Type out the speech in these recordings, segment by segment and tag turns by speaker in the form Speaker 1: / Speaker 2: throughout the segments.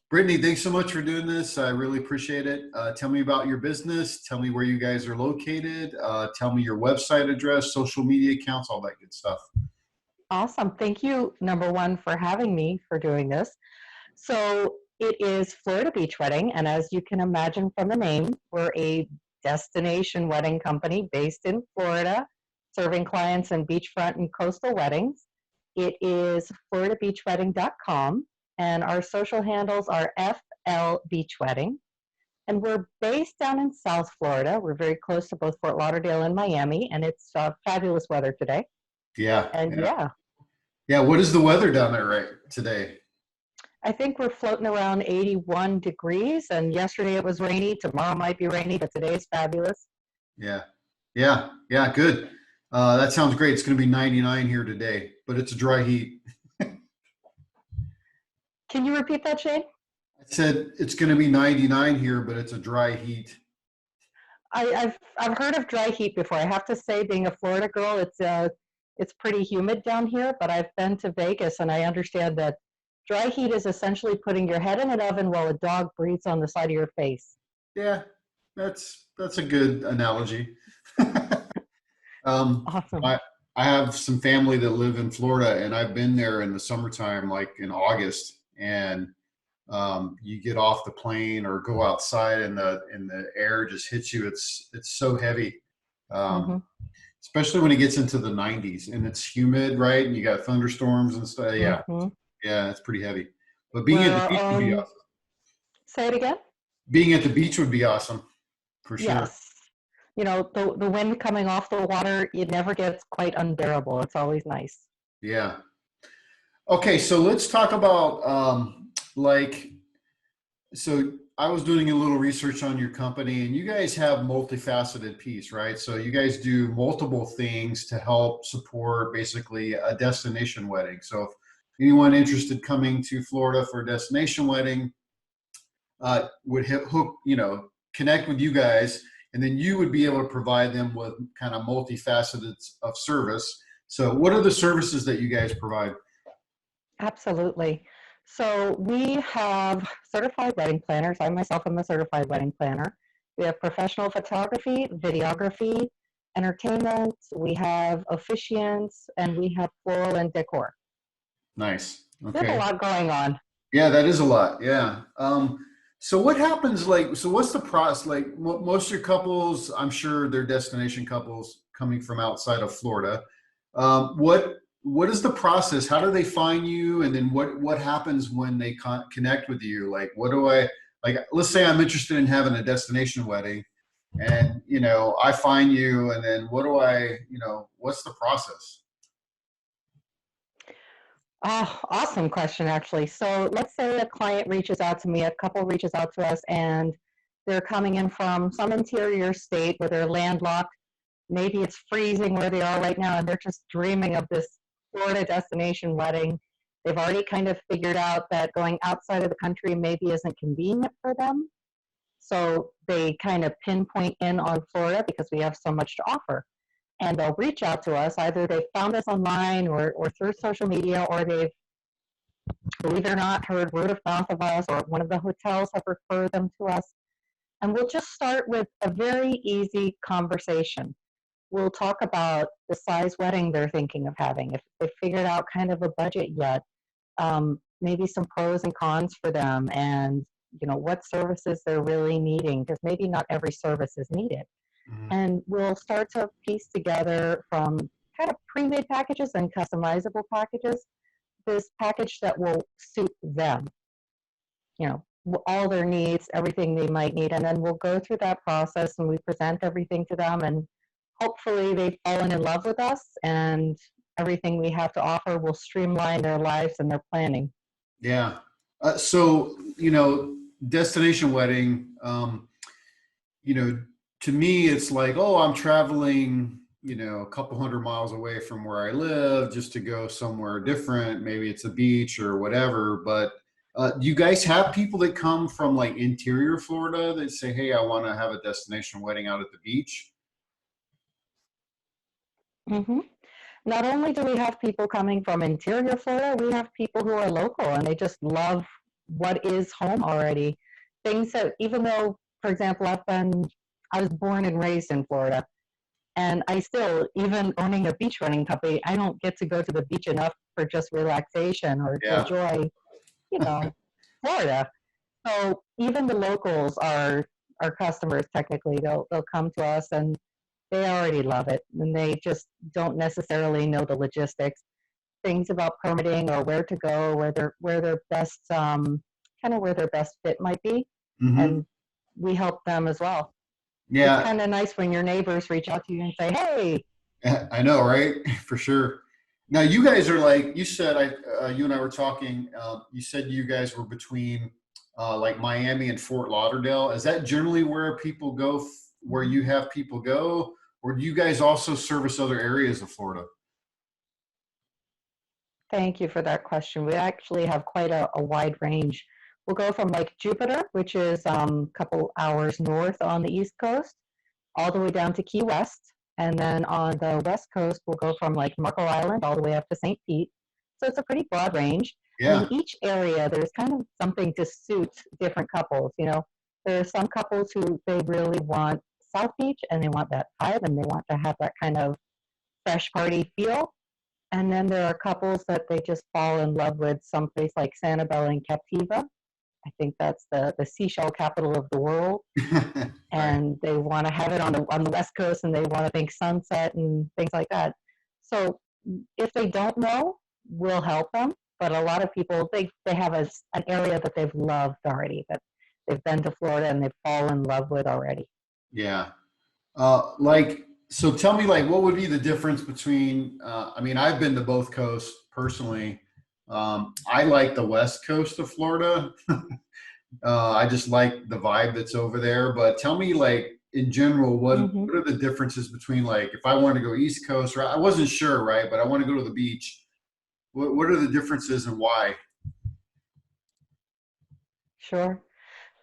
Speaker 1: Brittany, thanks so much for doing this. I really appreciate it. Tell me about your business. Tell me where you guys are located. Tell me your website address, social media accounts, all that good stuff.
Speaker 2: Awesome. Thank you, number one, for having me for doing this. So it is Florida Beach Wedding, and as you can imagine from the name, we're a destination wedding company based in Florida, serving clients in beachfront and coastal weddings. It is floridabeachwedding.com, and our social handles are FL Beach Wedding. And we're based down in South Florida. We're very close to both Fort Lauderdale and Miami, and it's fabulous weather today.
Speaker 1: Yeah.
Speaker 2: And
Speaker 1: Yeah. What is the weather down there right today?
Speaker 2: I think we're floating around 81 degrees, and yesterday it was rainy. Tomorrow might be rainy, but today is fabulous.
Speaker 1: Yeah. Good. That sounds great. It's going to be 99 here today, but it's a dry heat.
Speaker 2: Can you repeat that, Shane?
Speaker 1: I said it's going to be 99 here, but it's a dry heat.
Speaker 2: I've heard of dry heat before. I have to say, being a Florida girl, it's pretty humid down here, but I've been to Vegas, and I understand that dry heat is essentially putting your head in an oven while a dog breathes on the side of your face.
Speaker 1: Yeah, that's a good analogy.
Speaker 2: Awesome.
Speaker 1: I have some family that live in Florida, and I've been there in the summertime, like in August, and you get off the plane or go outside, and the air just hits you. It's so heavy, especially when it gets into the 90s and it's humid, right? And you got thunderstorms and stuff. Yeah, yeah, it's pretty heavy. But being at the beach would be awesome.
Speaker 2: Say it again.
Speaker 1: Being at the beach would be awesome, for sure.
Speaker 2: Yes. You know, the wind coming off the water, it never gets quite unbearable. It's always nice.
Speaker 1: Yeah. Okay, so let's talk about so I was doing a little research on your company, and you guys have multifaceted piece, right? So you guys do multiple things to help support basically a destination wedding. So if anyone interested coming to Florida for a destination wedding would connect with you guys, and then you would be able to provide them with kind of multifaceted of service. So what are the services that you guys provide?
Speaker 2: Absolutely. So we have certified wedding planners. I myself am a certified wedding planner. We have professional photography, videography, entertainment. We have officiants, and we have floral and decor.
Speaker 1: Nice. Okay.
Speaker 2: There's a lot going on.
Speaker 1: Yeah, that is a lot. Yeah. So what happens, so what's the process? Like most of your couples, I'm sure they're destination couples coming from outside of Florida. What is the process? How do they find you? And then what happens when they connect with you? Like, let's say I'm interested in having a destination wedding, and, I find you, and then what's the process?
Speaker 2: Oh, awesome question, actually. So let's say a client reaches out to me, a couple reaches out to us, and they're coming in from some interior state where they're landlocked. Maybe it's freezing where they are right now, and they're just dreaming of this Florida destination wedding. They've already kind of figured out that going outside of the country maybe isn't convenient for them. So they kind of pinpoint in on Florida because we have so much to offer. And they'll reach out to us. Either they found us online or through social media, or they've, believe it or not, heard word of mouth of us, or one of the hotels have referred them to us. And we'll just start with a very easy conversation. We'll talk about the size wedding they're thinking of having, if they figured out kind of a budget yet, maybe some pros and cons for them, and what services they're really needing, because maybe not every service is needed. And we'll start to piece together from kind of pre-made packages and customizable packages, this package that will suit them, all their needs, everything they might need. And then we'll go through that process, and we present everything to them, and hopefully they've fallen in love with us, and everything we have to offer will streamline their lives and their planning.
Speaker 1: Yeah. So, destination wedding, to me, it's like, oh, I'm traveling, a couple hundred miles away from where I live just to go somewhere different. Maybe it's a beach or whatever. But Do you guys have people that come from like interior Florida that say, "Hey, I want to have a destination wedding out at the beach"?
Speaker 2: Hmm. Not only do we have people coming from interior Florida, we have people who are local and they just love what is home already. Things that, even though, for example, I was born and raised in Florida, and I still, even owning a beach running company, I don't get to go to the beach enough for just relaxation or to
Speaker 1: Yeah.
Speaker 2: enjoy, you know, Florida. So even the locals are our customers technically. They'll come to us and they already love it, and they just don't necessarily know the logistics, things about permitting or where to go, where their best kind of where their best fit might be,
Speaker 1: Hmm.
Speaker 2: and we help them as well. It's
Speaker 1: Yeah,
Speaker 2: kind of nice when your neighbors reach out to you and say, "Hey."
Speaker 1: I know, right? For sure. Now, you guys are like you said. You and I were talking. You said you guys were between like Miami and Fort Lauderdale. Is that generally where people go? Where you have people go, or do you guys also service other areas of Florida?
Speaker 2: Thank you for that question. We actually have quite a wide range. We'll go from like Jupiter, which is a couple hours north on the East Coast, all the way down to Key West. And then on the West Coast, we'll go from like Marco Island all the way up to St. Pete. So it's a pretty broad range. And in
Speaker 1: Yeah.
Speaker 2: each area, there's kind of something to suit different couples. You know, there are some couples who they really want South Beach and they want that vibe and they want to have that kind of fresh party feel. And then there are couples that they just fall in love with someplace like Sanibel and Captiva. I think that's the seashell capital of the world.
Speaker 1: Right.
Speaker 2: And they want to have it on the West Coast and they want to think sunset and things like that. So if they don't know, we'll help them. But a lot of people, they have an area that they've loved already, that they've been to Florida and they've fallen in love with already.
Speaker 1: Yeah. Like, so tell me, like, what would be the difference between? I mean, I've been to both coasts personally. I like the West Coast of Florida. I just like the vibe that's over there. But tell me, like, in general,
Speaker 2: Hmm.
Speaker 1: what are the differences between, like, if I wanted to go East Coast, right? I wasn't sure, right? But I want to go to the beach. What are the differences and why?
Speaker 2: Sure.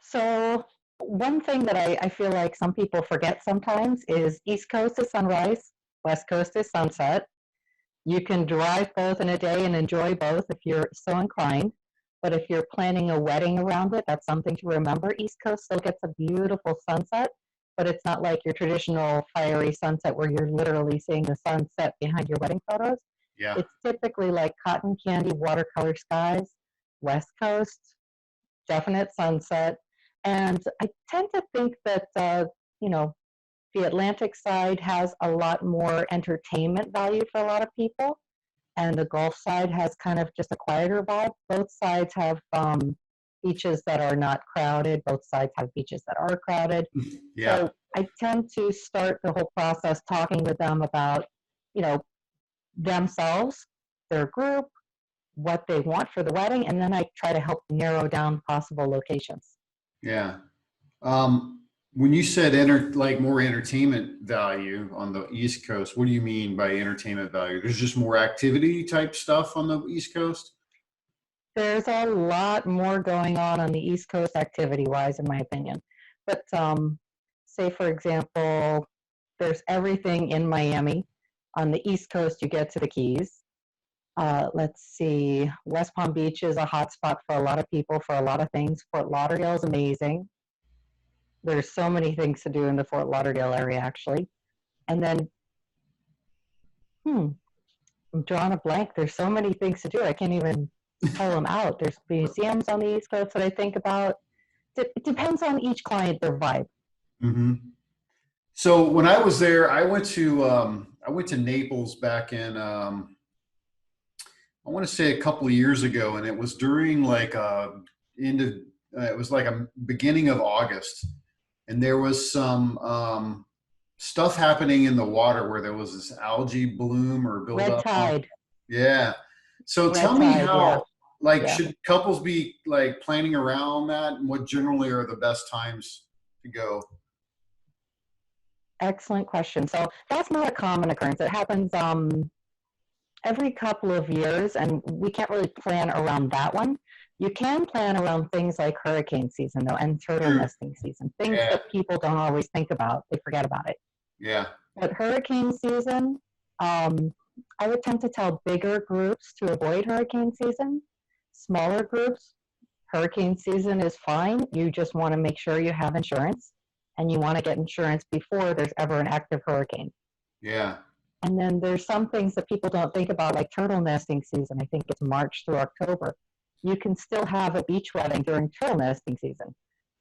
Speaker 2: So one thing that I feel like some people forget sometimes is East Coast is sunrise, West Coast is sunset. You can drive both in a day and enjoy both if you're so inclined. But if you're planning a wedding around it, that's something to remember. East Coast still gets a beautiful sunset, but it's not like your traditional fiery sunset where you're literally seeing the sunset behind your wedding photos.
Speaker 1: Yeah.
Speaker 2: It's typically like cotton candy watercolor skies. West Coast, definite sunset. And I tend to think that, you know, the Atlantic side has a lot more entertainment value for a lot of people, and the Gulf side has kind of just a quieter vibe. Both sides have beaches that are not crowded, both sides have beaches that are crowded.
Speaker 1: Yeah.
Speaker 2: So I tend to start the whole process talking with them about, you know, themselves, their group, what they want for the wedding, and then I try to help narrow down possible locations.
Speaker 1: Yeah. When you said like more entertainment value on the East Coast, what do you mean by entertainment value? There's just more activity type stuff on the East Coast?
Speaker 2: There's a lot more going on the East Coast activity wise, in my opinion. But say, for example, there's everything in Miami. On the East Coast, you get to the Keys. Let's see, West Palm Beach is a hot spot for a lot of people for a lot of things. Fort Lauderdale is amazing. There's so many things to do in the Fort Lauderdale area, actually. And then, hmm, I'm drawing a blank. There's so many things to do. I can't even tell them out. There's museums on the East Coast that I think about. It depends on each client, their vibe.
Speaker 1: Hmm. So when I was there, I went to Naples back in I want to say a couple of years ago, and it was during like end of it was like a beginning of August, and there was some stuff happening in the water where there was this algae bloom or
Speaker 2: Red
Speaker 1: buildup on.
Speaker 2: tide,
Speaker 1: Yeah. So
Speaker 2: red
Speaker 1: tell me
Speaker 2: tide, yeah,
Speaker 1: how, like,
Speaker 2: yeah.
Speaker 1: should couples be like planning around that, and what generally are the best times to go?
Speaker 2: Excellent question. So that's not a common occurrence. It happens every couple of years, and we can't really plan around that one. You can plan around things like hurricane season, though, and turtle
Speaker 1: True.
Speaker 2: nesting season, things
Speaker 1: Yeah.
Speaker 2: that people don't always think about. They forget about it.
Speaker 1: Yeah.
Speaker 2: But hurricane season, I would tend to tell bigger groups to avoid hurricane season. Smaller groups, hurricane season is fine. You just want to make sure you have insurance, and you want to get insurance before there's ever an active hurricane.
Speaker 1: Yeah.
Speaker 2: And then there's some things that people don't think about, like turtle nesting season. I think it's March through October. You can still have a beach wedding during turtle nesting season,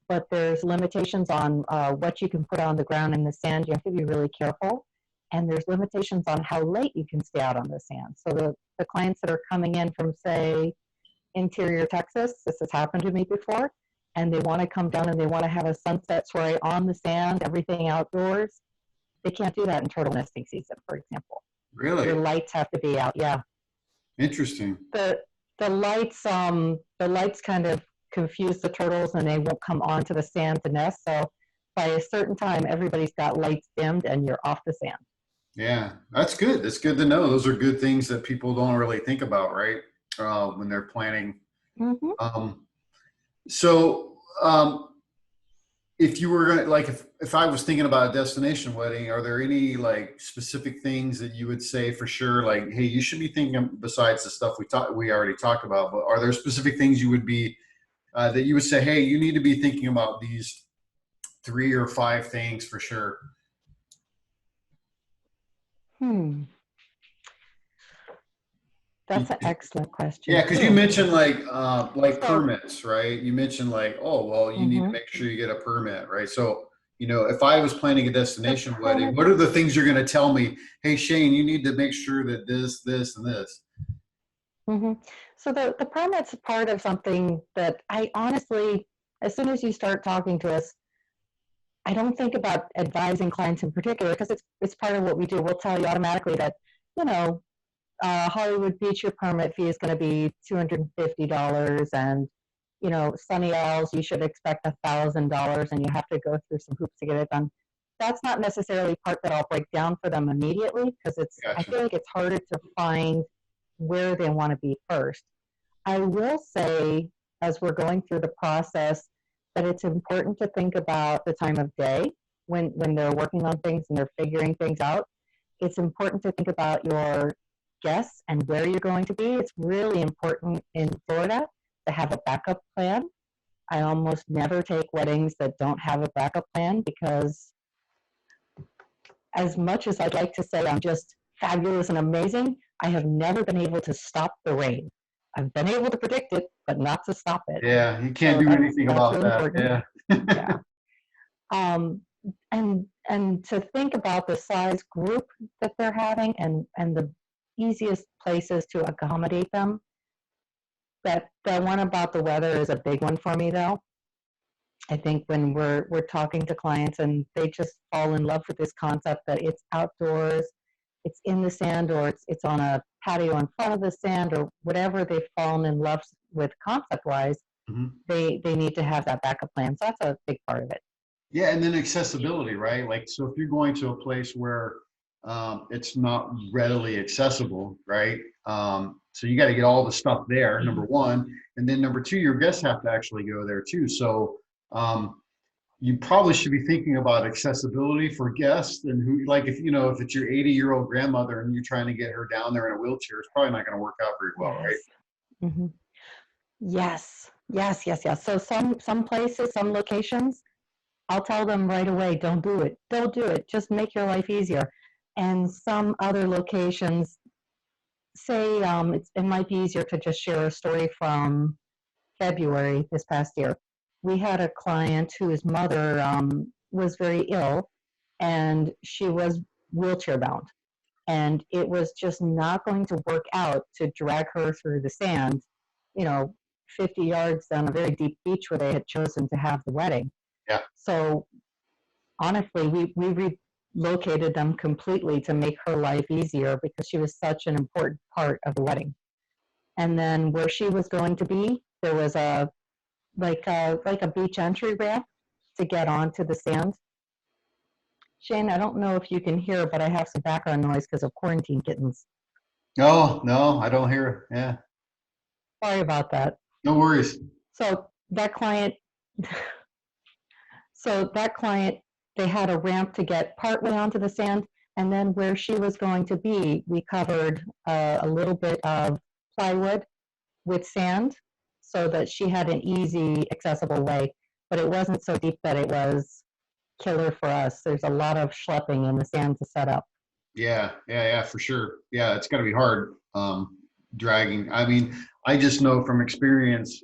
Speaker 2: but there's limitations on what you can put on the ground in the sand. You have to be really careful. And there's limitations on how late you can stay out on the sand. So the clients that are coming in from, say, interior Texas, this has happened to me before, and they want to come down and they want to have a sunset soiree on the sand, everything outdoors. They can't do that in turtle nesting season, for example. Your
Speaker 1: Really
Speaker 2: lights have to be out. Yeah,
Speaker 1: interesting.
Speaker 2: the the lights kind of confuse the turtles, and they won't come onto the sand to nest. So by a certain time, everybody's got lights dimmed, and you're off the sand.
Speaker 1: Yeah, that's good. That's good to know. Those are good things that people don't really think about, right? When they're planning.
Speaker 2: Mm-hmm.
Speaker 1: Um, so, if you were gonna like, if I was thinking about a destination wedding, are there any like specific things that you would say for sure? Like, hey, you should be thinking besides the stuff we already talked about. But are there specific things you would be that you would say, hey, you need to be thinking about these 3 or 5 things for sure?
Speaker 2: Hmm. That's an excellent
Speaker 1: Yeah,
Speaker 2: question
Speaker 1: because you
Speaker 2: too.
Speaker 1: mentioned like
Speaker 2: So,
Speaker 1: permits, right? You mentioned like, oh, well, you need to
Speaker 2: mm-hmm.
Speaker 1: make sure you get a permit, right? So, if I was planning a
Speaker 2: The
Speaker 1: destination wedding,
Speaker 2: permits.
Speaker 1: what are the things you're going to tell me? Hey, Shane, you need to make sure that this, and this.
Speaker 2: Mm-hmm. So the permit's part of something that I honestly, as soon as you start talking to us, I don't think about advising clients in particular because it's part of what we do. We'll tell you automatically that, you know, Hollywood Beach, your permit fee is going to be $250, and Sunny Isles, you should expect $1,000, and you have to go through some hoops to get it done. That's not necessarily part that I'll break down for them immediately because I
Speaker 1: Gotcha.
Speaker 2: feel like it's harder to find where they want to be first. I will say, as we're going through the process, that it's important to think about the time of day when they're working on things and they're figuring things out. It's important to think about your guests and where you're going to be. It's really important in Florida to have a backup plan. I almost never take weddings that don't have a backup plan because, as much as I'd like to say I'm just fabulous and amazing, I have never been able to stop the rain. I've been able to predict it, but not to stop it.
Speaker 1: Yeah, you can't
Speaker 2: So
Speaker 1: do
Speaker 2: that's
Speaker 1: anything
Speaker 2: that's
Speaker 1: about
Speaker 2: really
Speaker 1: that.
Speaker 2: important.
Speaker 1: Yeah.
Speaker 2: Yeah. Um, and to think about the size group that they're having and the easiest places to accommodate them. That one about the weather is a big one for me, though. I think when we're talking to clients and they just fall in love with this concept that it's outdoors, it's in the sand, or it's on a patio in front of the sand, or whatever they've fallen in love with concept wise,
Speaker 1: Mhm.
Speaker 2: they need to have that backup plan. So that's a big part of it.
Speaker 1: Yeah, and then accessibility, right? Like, so if you're going to a place where it's not readily accessible, right? So you got to get all the stuff there, number one, and then number two, your guests have to actually go there too. So you probably should be thinking about accessibility for guests and who, like, if it's your 80-year-old grandmother and you're trying to get her down there in a wheelchair, it's probably not going to work out very well, right?
Speaker 2: Yes. Hmm. Yes. Yes. Yes. Yes. So some places, some locations, I'll tell them right away, don't do it. Don't do it. Just make your life easier. And some other locations say it might be easier to just share a story from February this past year. We had a client whose mother was very ill, and she was wheelchair bound. And it was just not going to work out to drag her through the sand, you know, 50 yards down a very deep beach where they had chosen to have the wedding.
Speaker 1: Yeah.
Speaker 2: So honestly, we relocated them completely to make her life easier because she was such an important part of the wedding. And then where she was going to be, there was a beach entry ramp to get onto the sand. Shane, I don't know if you can hear, but I have some background noise because of quarantine kittens.
Speaker 1: No, no, I don't hear it. Yeah.
Speaker 2: Sorry about that.
Speaker 1: No worries.
Speaker 2: So that client, so that client, they had a ramp to get partway onto the sand, and then where she was going to be, we covered a little bit of plywood with sand so that she had an easy, accessible way. But it wasn't so deep that it was killer for us. There's a lot of schlepping in the sand to set up.
Speaker 1: Yeah, for sure. Yeah, it's got to be hard dragging. I mean, I just know from experience.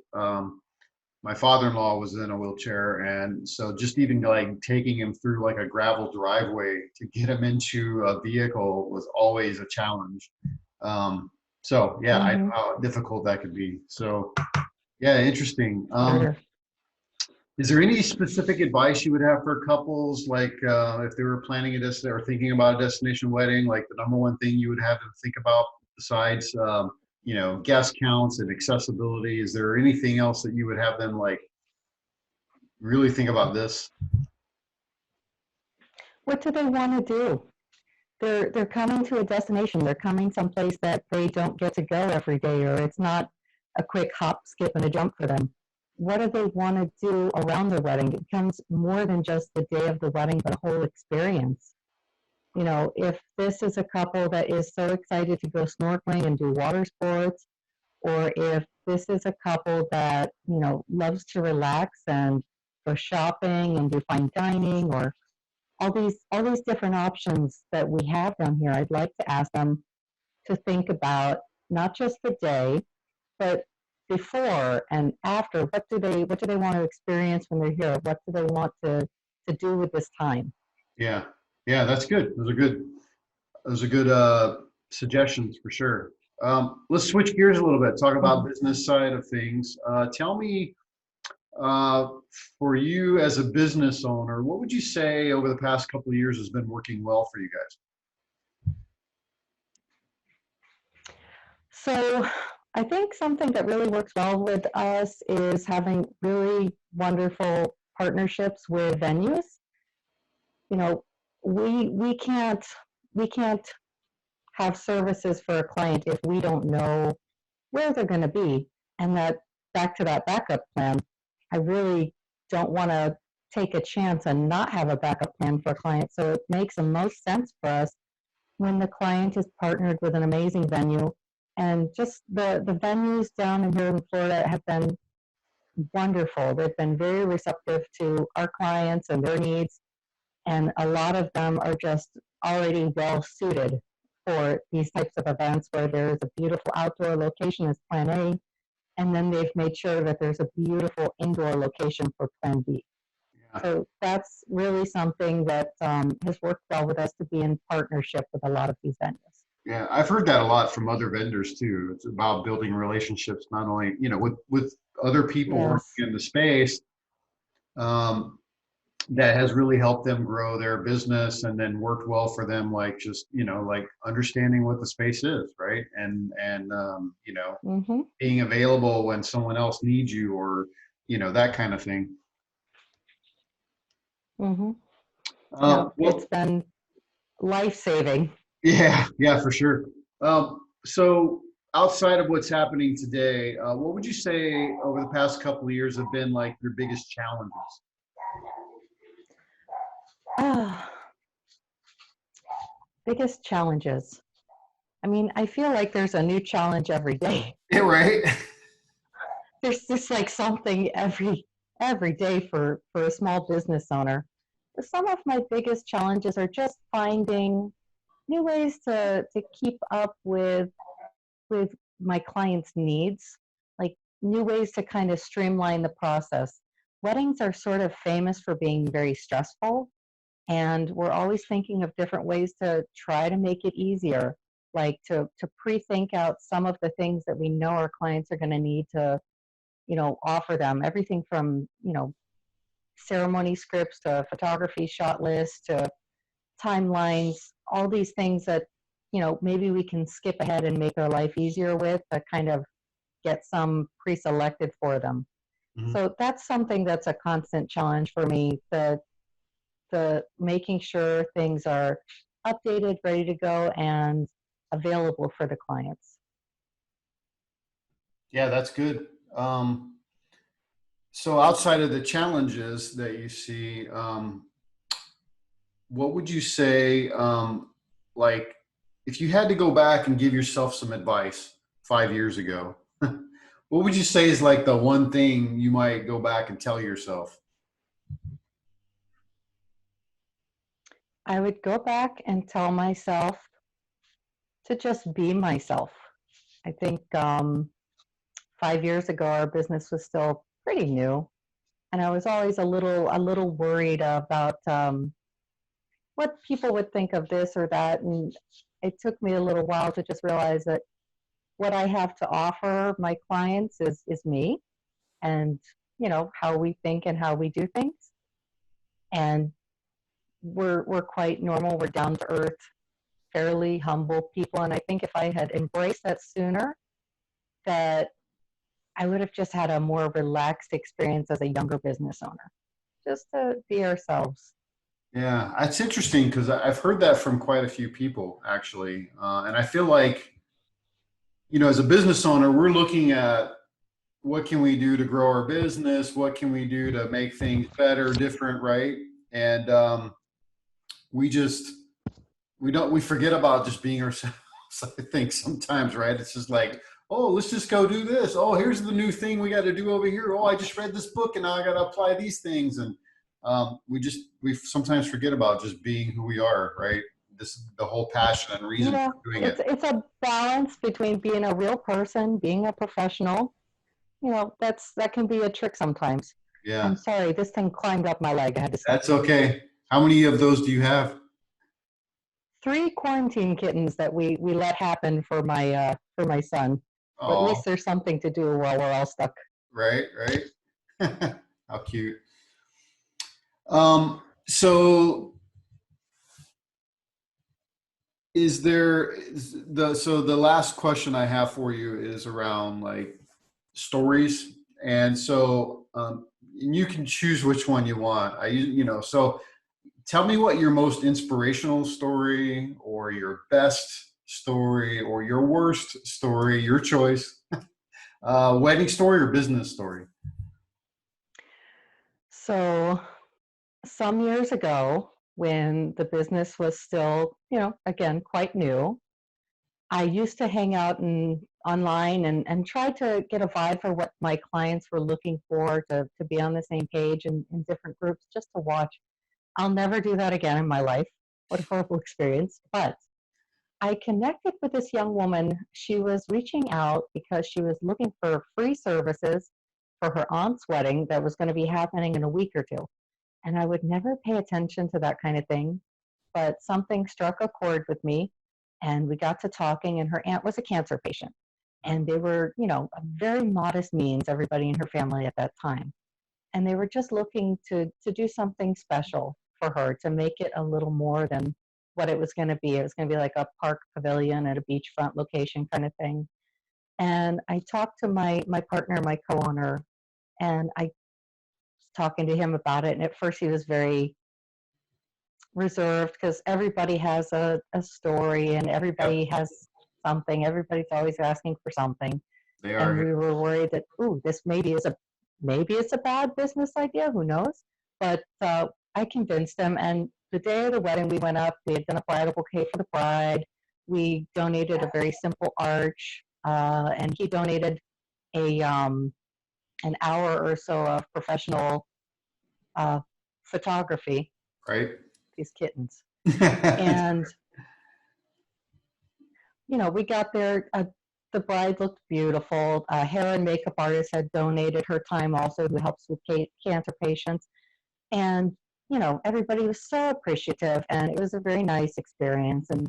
Speaker 1: My father-in-law was in a wheelchair, and so just even like taking him through like a gravel driveway to get him into a vehicle was always a challenge. So yeah, I know
Speaker 2: Mm-hmm.
Speaker 1: how difficult that could be. So yeah, interesting.
Speaker 2: Harder.
Speaker 1: Is there any specific advice you would have for couples, like if they were planning a destination or thinking about a destination wedding, like the number one thing you would have them think about besides, guest counts and accessibility? Is there anything else that you would have them like really think about this?
Speaker 2: What do they want to do? They're coming to a destination. They're coming someplace that they don't get to go every day, or it's not a quick hop, skip, and a jump for them. What do they want to do around the wedding? It becomes more than just the day of the wedding, but a whole experience. If this is a couple that is so excited to go snorkeling and do water sports, or if this is a couple that, loves to relax and go shopping and do fine dining, or all these different options that we have down here, I'd like to ask them to think about not just the day, but before and after. What do they want to experience when they're here? What do they want to do with this time?
Speaker 1: Yeah, yeah, that's good. Those are good. Those are good suggestions for sure. Let's switch gears a little bit. Talk about
Speaker 2: Mhm.
Speaker 1: business side of things. Tell me, uh, for you as a business owner, what would you say over the past couple of years has been working well for you guys?
Speaker 2: So I think something that really works well with us is having really wonderful partnerships with venues. You know, we can't have services for a client if we don't know where they're going to be. And that back to that backup plan, I really don't want to take a chance and not have a backup plan for a client. So it makes the most sense for us when the client is partnered with an amazing venue. And just the venues down in here in Florida have been wonderful. They've been very receptive to our clients and their needs. And a lot of them are just already well suited for these types of events where there's a beautiful outdoor location as plan A, and then they've made sure that there's a beautiful indoor location for plan B.
Speaker 1: Yeah,
Speaker 2: So that's really something that has worked well with us to be in partnership with a lot of these venues.
Speaker 1: yeah, I've heard that a lot from other vendors too. It's about building relationships, not only, with other people working
Speaker 2: Yes.
Speaker 1: in the space. Um, that has really helped them grow their business and then worked well for them, like just, like understanding what the space is, right? And
Speaker 2: Mm-hmm.
Speaker 1: being available when someone else needs you, or that kind of thing.
Speaker 2: Mm-hmm. Yeah, it's
Speaker 1: Well,
Speaker 2: been life-saving.
Speaker 1: yeah, for sure. So outside of what's happening today, what would you say over the past couple of years have been like your biggest challenges?
Speaker 2: Ah, biggest challenges. I mean, I feel like there's a new challenge every day.
Speaker 1: Yeah, right.
Speaker 2: There's just like something every day for a small business owner. Some of my biggest challenges are just finding new ways to keep up with my clients' needs, like new ways to kind of streamline the process. Weddings are sort of famous for being very stressful, and we're always thinking of different ways to try to make it easier, like to pre-think out some of the things that we know our clients are going to need to, offer them. Everything from, ceremony scripts to photography shot lists to timelines, all these things that, maybe we can skip ahead and make our life easier with, to kind of get some pre-selected for them.
Speaker 1: Mhm.
Speaker 2: So that's something that's a constant challenge for me, the making sure things are updated, ready to go, and available for the clients.
Speaker 1: Yeah, that's good. Um, so outside of the challenges that you see, what would you say, like, if you had to go back and give yourself some advice 5 years ago, what would you say is like the one thing you might go back and tell yourself?
Speaker 2: I would go back and tell myself to just be myself. I think 5 years ago, our business was still pretty new, and I was always a little worried about what people would think of this or that. And it took me a little while to just realize that what I have to offer my clients is me, and how we think and how we do things. And we're quite normal. We're down to earth, fairly humble people. And I think if I had embraced that sooner, that I would have just had a more relaxed experience as a younger business owner, just to be ourselves.
Speaker 1: Yeah, it's interesting because I've heard that from quite a few people actually, and I feel like as a business owner, we're looking at what can we do to grow our business, what can we do to make things better, different, right? And we just we forget about just being ourselves. I think sometimes, right? It's just like, oh, let's just go do this. Oh, here's the new thing we got to do over here. Oh, I just read this book and now I got to apply these things. And we sometimes forget about just being who we are, right? This the whole passion and
Speaker 2: You
Speaker 1: reason
Speaker 2: know,
Speaker 1: for doing it.
Speaker 2: it's a balance between being a real person, being a professional. That can be a trick sometimes. I'm
Speaker 1: Yeah,
Speaker 2: sorry, this thing climbed up my leg. I had to stop.
Speaker 1: that's okay. How many of those do you have?
Speaker 2: 3 quarantine kittens that we let happen for my son. So at
Speaker 1: Oh,
Speaker 2: least there's something to do while we're all stuck.
Speaker 1: right, right. How cute. So is there the last question I have for you is around like stories, and so and you can choose which one you want. So tell me what your most inspirational story or your best story or your worst story, your choice, wedding story or business story.
Speaker 2: So some years ago, when the business was still, again, quite new, I used to hang out online and try to get a vibe for what my clients were looking for to be on the same page in different groups just to watch. I'll never do that again in my life. What a horrible experience. But I connected with this young woman. She was reaching out because she was looking for free services for her aunt's wedding that was going to be happening in a week or two. And I would never pay attention to that kind of thing, but something struck a chord with me, and we got to talking. And her aunt was a cancer patient, and they were, a very modest means, everybody in her family at that time. And they were just looking to do something special for her, to make it a little more than what it was going to be. It was going to be like a park pavilion at a beachfront location kind of thing. And I talked to my partner, my co-owner, and I was talking to him about it. And at first he was very reserved because everybody has a story and
Speaker 1: Yep,
Speaker 2: everybody has something. Everybody's always asking for something.
Speaker 1: they
Speaker 2: And
Speaker 1: are.
Speaker 2: we were worried that, ooh, this maybe it's a bad business idea, who knows? But I convinced him, and the day of the wedding, we went up. We had done a bridal bouquet for the bride. We donated a very simple arch, and he donated a an hour or so of professional uh, photography.
Speaker 1: Right.
Speaker 2: These kittens, and we got there. The bride looked beautiful. Hair and makeup artist had donated her time also, who helps with cancer patients. And, everybody was so appreciative, and it was a very nice experience. And,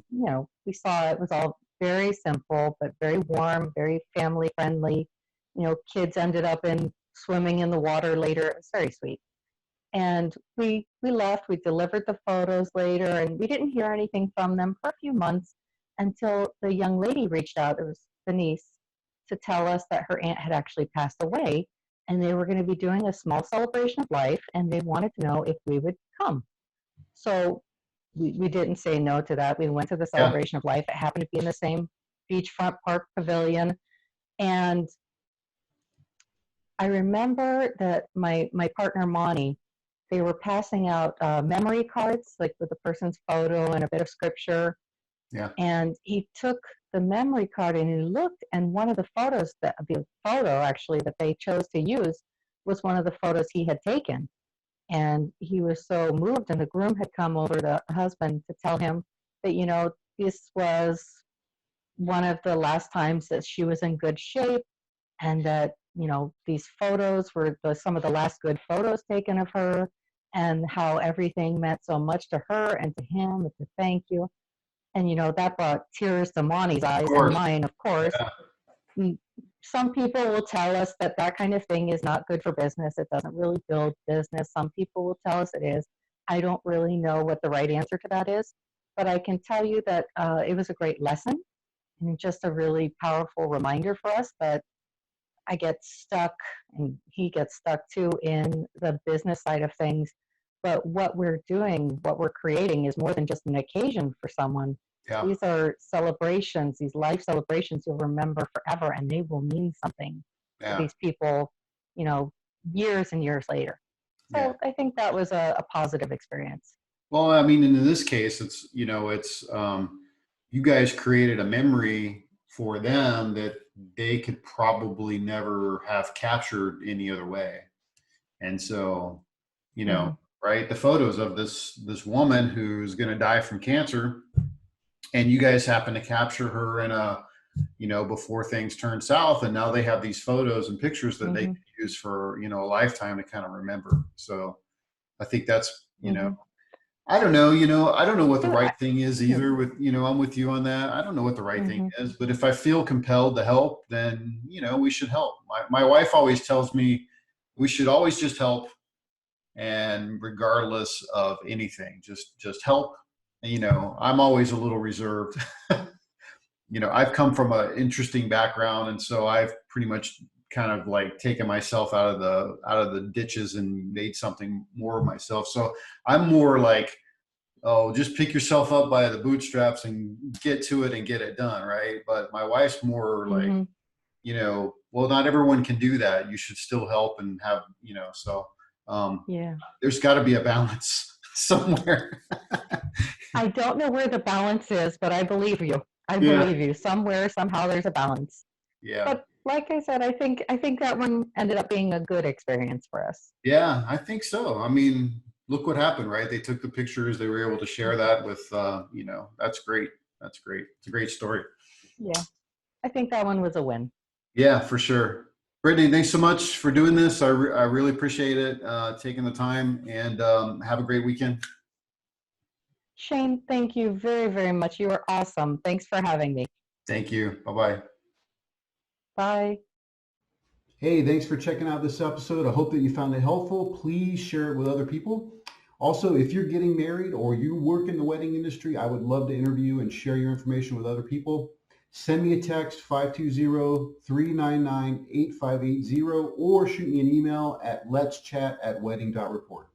Speaker 2: we saw it was all very simple, but very warm, very family friendly. Kids ended up in swimming in the water later. It was very sweet. And we left. We delivered the photos later, and we didn't hear anything from them for a few months until the young lady reached out. It was the niece, to tell us that her aunt had actually passed away, and they were going to be doing a small celebration of life, and they wanted to know if we would come. So we didn't say no to that. We went to the
Speaker 1: Yeah.
Speaker 2: celebration of life. It happened to be in the same beachfront park pavilion, and I remember that my partner Monty, they were passing out memory cards, like with the person's photo and a bit of scripture.
Speaker 1: Yeah.
Speaker 2: And he took the memory card and he looked, and one of the photos, the photo actually that they chose to use, was one of the photos he had taken. And he was so moved, and the groom had come over, the husband, to tell him that, this was one of the last times that she was in good shape, and that, these photos were some of the last good photos taken of her, and how everything meant so much to her and to him, and to thank you. And, that brought tears to Monty's
Speaker 1: Of
Speaker 2: eyes and
Speaker 1: course.
Speaker 2: mine, of course.
Speaker 1: Yeah.
Speaker 2: Some people will tell us that that kind of thing is not good for business. It doesn't really build business. Some people will tell us it is. I don't really know what the right answer to that is, but I can tell you that it was a great lesson, and just a really powerful reminder for us that I get stuck, and he gets stuck too, in the business side of things. But what we're doing, what we're creating, is more than just an occasion for someone.
Speaker 1: Yeah.
Speaker 2: These are celebrations, these life celebrations you'll remember forever, and they will mean something to
Speaker 1: Yeah.
Speaker 2: these people, you know, years and years later.
Speaker 1: Yeah.
Speaker 2: So I think that was a positive experience.
Speaker 1: Well, I mean, in this case, you guys created a memory for them that they could probably never have captured any other way. And so,
Speaker 2: Hmm.
Speaker 1: right, the photos of this woman who's going to die from cancer, and you guys happen to capture her in before things turn south, and now they have these photos and pictures that they
Speaker 2: Hmm.
Speaker 1: can use for, a lifetime to kind of remember. So I think that's,
Speaker 2: Hmm.
Speaker 1: I don't know, I don't know what the
Speaker 2: So
Speaker 1: right thing is
Speaker 2: yeah.
Speaker 1: either. I'm with you on that. I don't know what the right thing
Speaker 2: Hmm.
Speaker 1: is, but if I feel compelled to help, then, we should help. My wife always tells me we should always just help, and regardless of anything, just help. And, I'm always a little reserved. I've come from an interesting background, and so I've pretty much kind of like taken myself out of the ditches and made something more of myself. So I'm more like, oh, just pick yourself up by the bootstraps and get to it and get it done, right? But my wife's more like,
Speaker 2: Hmm.
Speaker 1: well, not everyone can do that. You should still help and have, so
Speaker 2: Yeah.
Speaker 1: there's got to be a balance somewhere.
Speaker 2: I don't know where the balance is, but I believe you. I
Speaker 1: Yeah,
Speaker 2: believe you. Somewhere, somehow, there's a balance.
Speaker 1: yeah,
Speaker 2: But like I said, I think that one ended up being a good experience for us.
Speaker 1: yeah. I think so. I mean, look what happened, right? They took the pictures. They were able to share that with, that's great. That's great. It's a great story.
Speaker 2: Yeah, I think that one was a win.
Speaker 1: Yeah, for sure. Brittany, thanks so much for doing this. I really appreciate it, taking the time, and have a great weekend.
Speaker 2: Shane, thank you very, very much. You are awesome. Thanks for having me.
Speaker 1: Thank you. Bye bye.
Speaker 2: Bye.
Speaker 1: Hey, thanks for checking out this episode. I hope that you found it helpful. Please share it with other people. Also, if you're getting married or you work in the wedding industry, I would love to interview and share your information with other people. Send me a text 520-399-8580 or shoot me an email at letschat@wedding.report.